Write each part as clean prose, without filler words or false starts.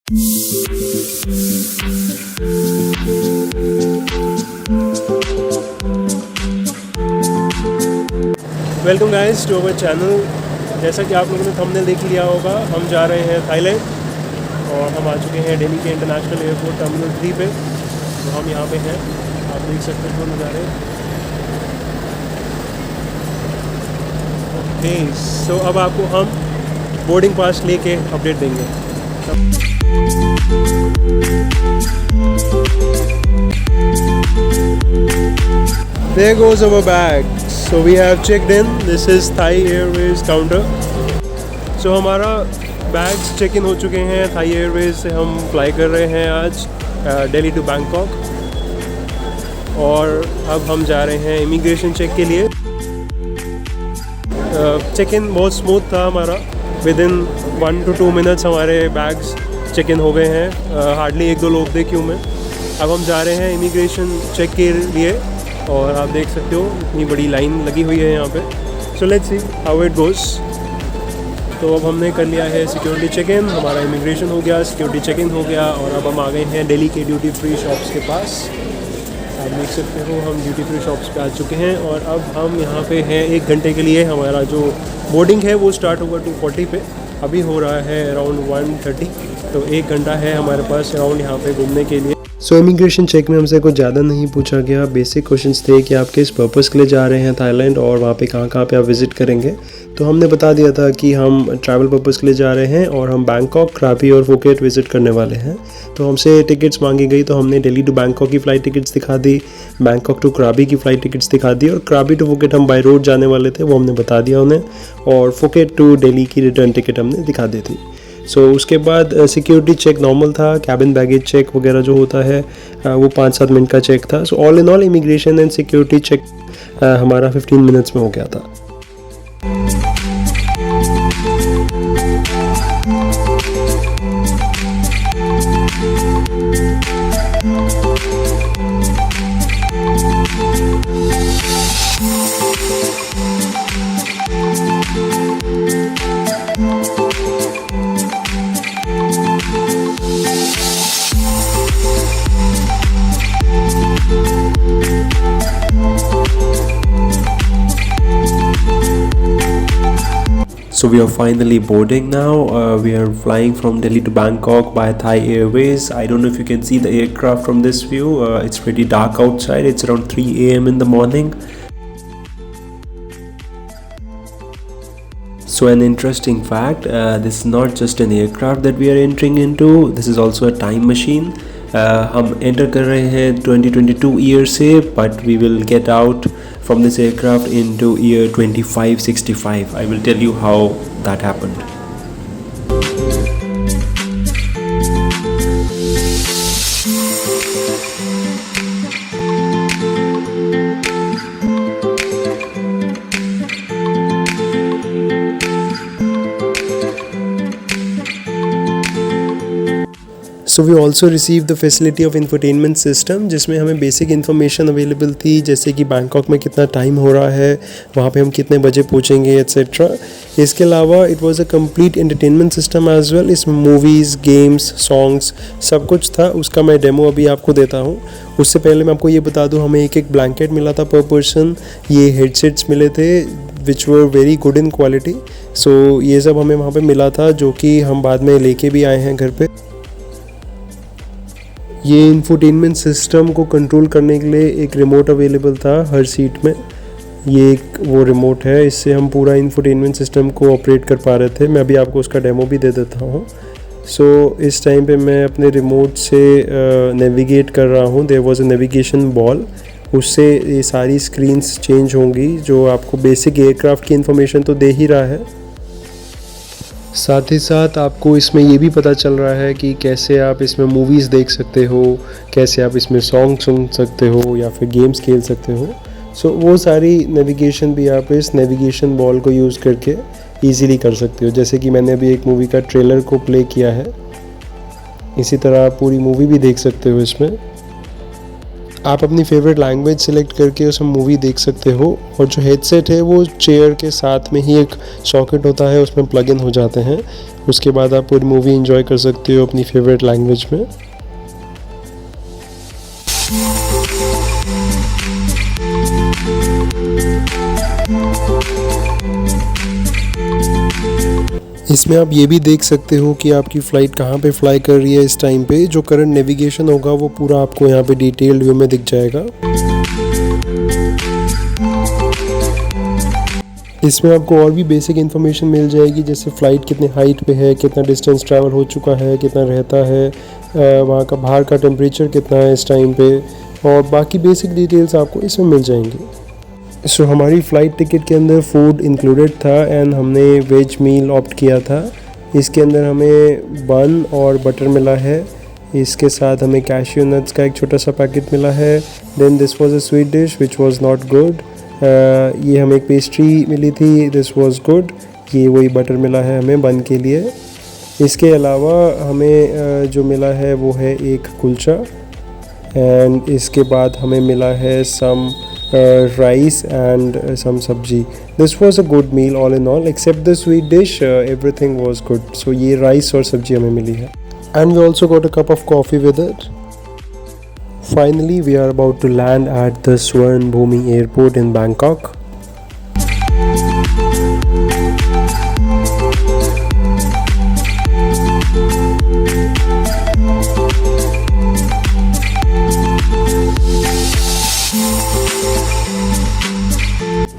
Welcome guys to our channel. जैसा कि आप लोगों ने थंबनेल देख लिया होगा, हम जा रहे हैं थाईलैंड और हम आ चुके हैं दिल्ली के इंटरनेशनल एयरपोर्ट टर्मिनल 3 पे। तो हम यहाँ पे हैं, आप देख सकते हैं नज़ारे। ओके, सो अब आपको हम बोर्डिंग पास लेके अपडेट देंगे। There goes our bag. So we have checked in. This is Thai Airways counter. So हमारा बैग्स चेक इन हो चुके हैं। थाई एयरवेज से हम फ्लाई कर रहे हैं आज दिल्ली टू बैंकॉक, और अब हम जा रहे हैं इमिग्रेशन चेक के लिए। चेक इन बहुत स्मूथ था हमारा। विद इन 1 to 2 मिनट्स हमारे बैग्स चेक इन हो गए हैं। हार्डली 1-2 लोग थे क्यों में। अब हम जा रहे हैं इमिग्रेशन चेक के लिए, और आप देख सकते हो इतनी बड़ी लाइन लगी हुई है यहाँ पे। So let's see how it goes. तो अब हमने कर लिया है सिक्योरिटी चेक इन, हमारा इमिग्रेशन हो गया, सिक्योरिटी चेक इन हो गया, और अब हम आ गए हैं दिल्ली के ड्यूटी फ्री शॉप्स के पास। आप देख सकते हो हम ड्यूटी फ्री शॉप्स पे आ चुके हैं, और अब हम यहाँ पे हैं 1 घंटे के लिए। हमारा जो बोर्डिंग है वो स्टार्ट होगा 2:40 पे, अभी हो रहा है अराउंड 1:30, तो 1 घंटा है हमारे पास अराउंड यहाँ पे घूमने के लिए। सो इमिग्रेशन चेक में हमसे कुछ ज़्यादा नहीं पूछा गया। बेसिक क्वेश्चंस थे कि आप किस पर्पज़ के लिए जा रहे हैं थाईलैंड, और वहाँ पे कहाँ पे आप विज़िट करेंगे। तो हमने बता दिया था कि हम ट्रैवल पर्पज़ के लिए जा रहे हैं, और हम बैंकॉक, क्राबी और फुकेट विज़िट करने वाले हैं। तो हमसे टिकट्स मांगी गई, तो हमने दिल्ली टू बैंकॉक की फ़्लाइट टिकट्स दिखा दी, बैंकॉक टू क्राबी की फ़्लाइट टिकट्स दिखा दी, और क्राबी टू फुकेट हम बाय रोड जाने वाले थे, वो हमने बता दिया उन्हें, और फुकेट टू दिल्ली की रिटर्न टिकट हमने दिखा दी थी। सो उसके बाद सिक्योरिटी चेक नॉर्मल था। कैबिन बैगेज चेक वगैरह जो होता है वो 5-7 मिनट का चेक था। So all in all immigration and security check हमारा 15 मिनट्स में हो गया था। So we are finally boarding now. We are flying from Delhi to Bangkok by Thai Airways. I don't know if you can see the aircraft from this view. It's pretty dark outside. It's around 3 a.m. in the morning. So an interesting fact, this is not just an aircraft that we are entering into. This is also a time machine. हम enter कर रहे हैं 2022 year से, but we will get out from this aircraft into year 2565. I will tell you how that happened. So we also receive the facility of infotainment system, जिसमें हमें basic information available थी, जैसे कि Bangkok में कितना time हो रहा है, वहाँ पे हम कितने बजे पहुँचेंगे, एट्सेट्रा। इसके अलावा it was a complete entertainment system as well. इसमें मूवीज़, गेम्स, सॉन्ग्स सब कुछ था। उसका मैं डेमो अभी आपको देता हूँ। उससे पहले मैं आपको ये बता दूँ, हमें एक ब्लैंकेट मिला था पर पर्सन। ये हेडसेट्स मिले थे which were very good in quality. So ये सब हमें वहाँ पर मिला था, जो कि हम बाद में लेके भी आए हैं घर पर। ये इंफोटेनमेंट सिस्टम को कंट्रोल करने के लिए एक रिमोट अवेलेबल था हर सीट में। ये एक वो रिमोट है, इससे हम पूरा इंफोटेनमेंट सिस्टम को ऑपरेट कर पा रहे थे। मैं अभी आपको उसका डेमो भी दे देता हूँ। सो इस टाइम पे मैं अपने रिमोट से नेविगेट कर रहा हूँ। There was a navigation ball, उससे ये सारी स्क्रीन्स चेंज होंगी, जो आपको बेसिक एयरक्राफ्ट की इन्फॉर्मेशन तो दे ही रहा है। साथ ही साथ आपको इसमें ये भी पता चल रहा है कि कैसे आप इसमें मूवीज़ देख सकते हो, कैसे आप इसमें सॉन्ग सुन सकते हो, या फिर गेम्स खेल सकते हो। सो वो सारी नेविगेशन भी आप इस नेविगेशन बॉल को यूज़ करके इजीली कर सकते हो। जैसे कि मैंने अभी एक मूवी का ट्रेलर को प्ले किया है, इसी तरह आप पूरी मूवी भी देख सकते हो इसमें। आप अपनी फेवरेट लैंग्वेज सिलेक्ट करके उसमें मूवी देख सकते हो, और जो हेडसेट है वो चेयर के साथ में ही एक सॉकेट होता है, उसमें प्लग इन हो जाते हैं। उसके बाद आप पूरी मूवी एंजॉय कर सकते हो अपनी फेवरेट लैंग्वेज में। इसमें आप ये भी देख सकते हो कि आपकी फ़्लाइट कहाँ पे फ्लाई कर रही है इस टाइम पे। जो करंट नेविगेशन होगा वो पूरा आपको यहाँ पे डिटेल्ड व्यू में दिख जाएगा। इसमें आपको और भी बेसिक इन्फॉर्मेशन मिल जाएगी, जैसे फ़्लाइट कितने हाइट पे है, कितना डिस्टेंस ट्रैवल हो चुका है, कितना रहता है, वहाँ का बाहर का टेम्परेचर कितना है इस टाइम पे, और बाकी बेसिक डिटेल्स आपको इसमें मिल जाएंगी। सो हमारी फ़्लाइट टिकट के अंदर फूड इंक्लूडेड था एंड हमने वेज मील ऑप्ट किया था। इसके अंदर हमें बन और बटर मिला है, इसके साथ हमें कैश्यू नट्स का एक छोटा सा पैकेट मिला है। Then this was a sweet dish which was not good. ये हमें एक पेस्ट्री मिली थी, दिस वाज गुड। ये वही बटर मिला है हमें बन के लिए। इसके अलावा हमें जो मिला है वो है एक कुलचा, एंड इसके बाद हमें मिला है सम rice and some sabji. This was a good meal all in all, except the sweet dish. Everything was good. So ये rice और सब्जी हमें मिली है, and we also got a cup of coffee with it. Finally, we are about to land at the Suvarnabhumi airport in Bangkok.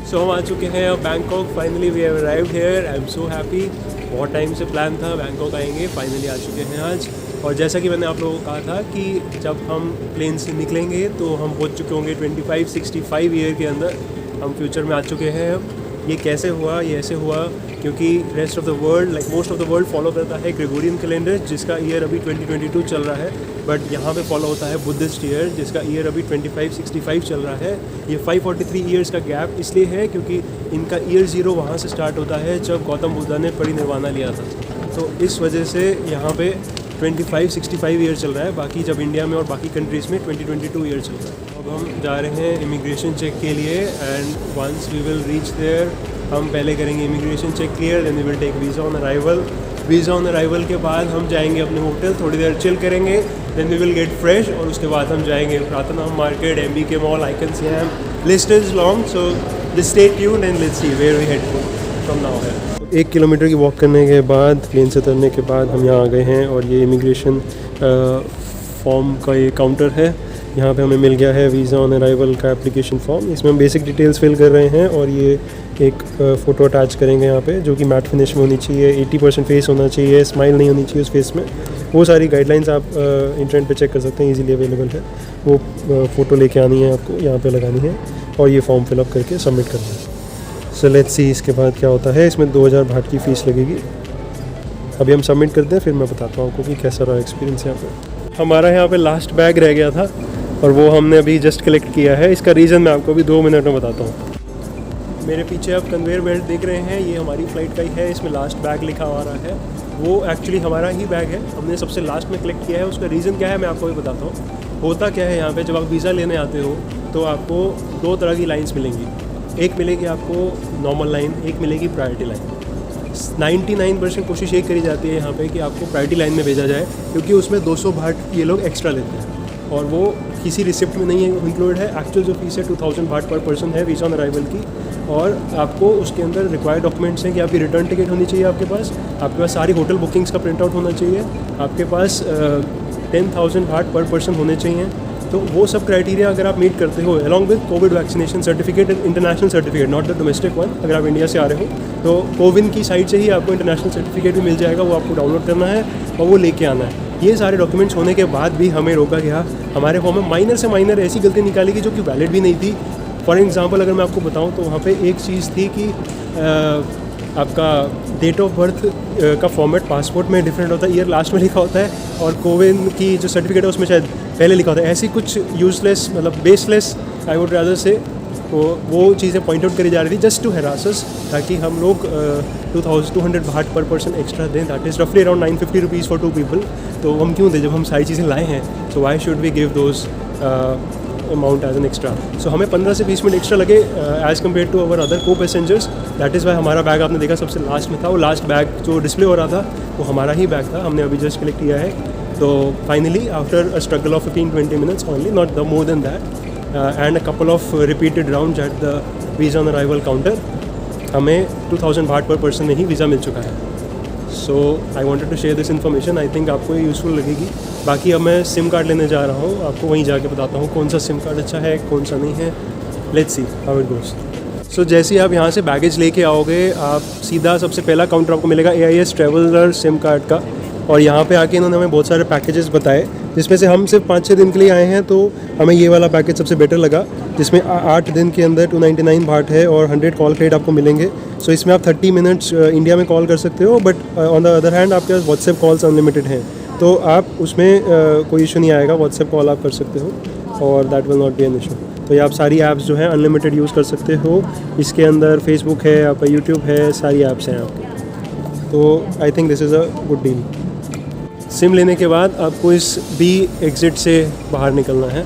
तो हम आ चुके हैं अब Bangkok. Finally we have arrived here. I am so happy. बहुत time से plan था Bangkok आएंगे, finally आ चुके हैं आज। और जैसा कि मैंने आप लोगों को कहा था कि जब हम प्लेन से निकलेंगे तो हम पहुंच चुके होंगे 25-65 ईयर के अंदर। हम फ्यूचर में आ चुके हैं। ये कैसे हुआ? ये ऐसे हुआ क्योंकि rest of the world, like most of the world, follow करता है ग्रेगोरियन कैलेंडर, जिसका ईयर अभी 2022 चल रहा है। बट यहाँ पे फॉलो होता है बुद्धिस्ट ईयर, जिसका ईयर अभी 2565 चल रहा है। ये 543 ईयर्स का गैप इसलिए है क्योंकि इनका ईयर 0 वहाँ से स्टार्ट होता है जब गौतम बुद्धा ने परिनिर्वाणा लिया था। तो इस वजह से यहाँ पे 2565 ईयर चल रहा है। बाकी जब इंडिया में और बाकी कंट्रीज़ में 2022 ईयर चल रहा है। अब हम जा रहे हैं इमिग्रेशन चेक के लिए, and once we will reach there, हम पहले करेंगे immigration check clear, then we will take visa on arrival. Visa on arrival के बाद हम जाएंगे अपने होटल, थोड़ी देर चिल करेंगे, then we will get fresh, और उसके बाद हम जाएंगे Pratunam market, MBK mall, Icon Siam. List is long, so just stay tuned and let's see where we head from now है। 1 किलोमीटर की वॉक करने के बाद, प्लेन से उतरने के बाद हम यहाँ आ गए हैं, और ये इमिग्रेशन फॉर्म का ये काउंटर है। यहाँ पे हमें मिल गया है वीज़ा ऑन अराइवल का एप्लीकेशन फॉर्म। इसमें हम बेसिक डिटेल्स फिल कर रहे हैं, और ये एक फ़ोटो अटैच करेंगे यहाँ पे, जो कि मैट फिनिश में होनी चाहिए, 80% फेस होना चाहिए, स्माइल नहीं होनी चाहिए उस फेस में। वो सारी गाइडलाइंस आप इंटरनेट पे चेक कर सकते हैं, इजीली अवेलेबल है। वो फ़ोटो लेके आनी है आपको, यहाँ पे लगानी है, और ये फॉर्म फिलअप करके सबमिट करना है। सो लेट्स सी इसके बाद क्या होता है। इसमें 2000 बाट की फ़ीस लगेगी। अभी हम सबमिट करते हैं, फिर मैं बताता हूँ आपको कि कैसा रहा एक्सपीरियंस यहाँ पे। हमारा यहाँ पे लास्ट बैग रह गया था, और वो हमने अभी जस्ट कलेक्ट किया है। इसका रीज़न मैं आपको अभी 2 मिनट में बताता हूँ। मेरे पीछे आप कन्वेयर बेल्ट देख रहे हैं, ये हमारी फ़्लाइट का ही है। इसमें लास्ट बैग लिखा हुआ रहा है, वो एक्चुअली हमारा ही बैग है। हमने सबसे लास्ट में कलेक्ट किया है। उसका रीज़न क्या है मैं आपको भी बताता हूँ। होता क्या है यहाँ पे, जब आप वीज़ा लेने आते हो तो आपको 2 तरह की लाइन्स मिलेंगी। एक मिलेगी आपको नॉर्मल लाइन, एक मिलेगी प्रायोरिटी लाइन। 99% कोशिश ये करी जाती है यहाँ पे कि आपको प्रायोरिटी लाइन में भेजा जाए, क्योंकि उसमें 200 बाट ये लोग एक्स्ट्रा लेते हैं, और वो किसी रिसिप्ट में नहीं है इंक्लूड है। एक्चुअल जो फीस है 2000 बाट पर पर्सन है वीज़ा ऑन अराइवल की, और आपको उसके अंदर रिक्वायर्ड डॉक्यूमेंट्स हैं कि आपकी रिटर्न टिकट होनी चाहिए आपके पास सारी होटल बुकिंग्स का प्रिंट आउट होना चाहिए, आपके पास 10,000 बाट पर पर्सन होने चाहिए। तो वो सब क्राइटेरिया अगर आप मीट करते हो, along with Covid vaccination certificate, international certificate, not the domestic one. अगर आप इंडिया से आ रहे हो तो कोविन की साइट से ही आपको इंटरनेशनल सर्टिफिकेट भी मिल जाएगा, वो आपको डाउनलोड करना है और वो लेके आना है। ये सारे डॉक्यूमेंट्स होने के बाद भी हमें रोका गया। हमारे फॉर्म में माइनर से माइनर ऐसी गलती निकाली गई जो कि वैलिड भी नहीं थी। फॉर एग्ज़ाम्पल अगर मैं आपको बताऊं तो वहाँ पे एक चीज़ थी कि आपका डेट ऑफ बर्थ का फॉर्मेट पासपोर्ट में डिफरेंट होता है, ईयर लास्ट में लिखा होता है, और कोविन की जो सर्टिफिकेट है उसमें शायद पहले लिखा होता है। ऐसी कुछ यूजलेस, मतलब बेसलेस, आई वुड रादर से, वो चीज़ें पॉइंट आउट करी जा रही थी जस्ट टू हैरास अस, ताकि हम लोग 2200 बाट पर पर्सन एक्स्ट्रा दें। दैट इज़ रफली अराउंड 950 रुपीज़ फॉर 2 पीपल। तो हम क्यों दें जब हम सारी चीज़ें लाए हैं? So why should we give those amount as an extra. So हमें 15 से 20 मिनट एक्स्ट्रा लगे as compare to our other को पैसेंजर्स. दैट इज़ वाई हमारा बैग आपने देखा सबसे लास्ट में था. वो लास्ट बैग जो डिस्प्ले हो रहा था वो हमारा ही बैग था, हमने अभी जस्ट कलेक्ट किया है. तो finally after a struggle of 15-20 minutes only, not the more than that, and a couple of repeated round at the visa on arrival counter, हमें 2000 बाट पर पर्सन में ही वीज़ा मिल चुका है. So I wanted to share this information. I think आपको ये useful लगेगी. बाकी अब मैं सिम कार्ड लेने जा रहा हूँ, आपको वहीं जाके बताता हूँ कौन सा सिम कार्ड अच्छा है कौन सा नहीं है. Let's see how it goes. So जैसे ही आप यहाँ से बैगेज लेके आओगे, आप सीधा सबसे पहला काउंटर आपको मिलेगा AIS ट्रैवलर सिम कार्ड का. और यहाँ पे आके इन्होंने हमें बहुत सारे पैकेजेस बताए, जिसमें से हम सिर्फ 5-6 दिन के लिए आए हैं. तो हमें ये वाला पैकेज सबसे बेटर लगा, जिसमें 8 दिन के अंदर 299 बाट है और 100 कॉल क्रेडिट आपको मिलेंगे. सो इसमें आप 30 मिनट्स इंडिया में कॉल कर सकते हो, but on the other hand आपके पास व्हाट्सएप कॉल्स अनलिमिटेड हैं. तो आप उसमें कोई इशू नहीं आएगा, व्हाट्सएप कॉल आप कर सकते हो और that will not be an issue. तो ये आप सारी ऐप्स जो हैं अनलिमिटेड यूज़ कर सकते हो. इसके अंदर फेसबुक है, आपका यूट्यूब है, सारी ऐप्स हैं आपकी. तो I think this is a good deal. SIM लेने के बाद आपको इस B एग्ज़िट से बाहर निकलना है.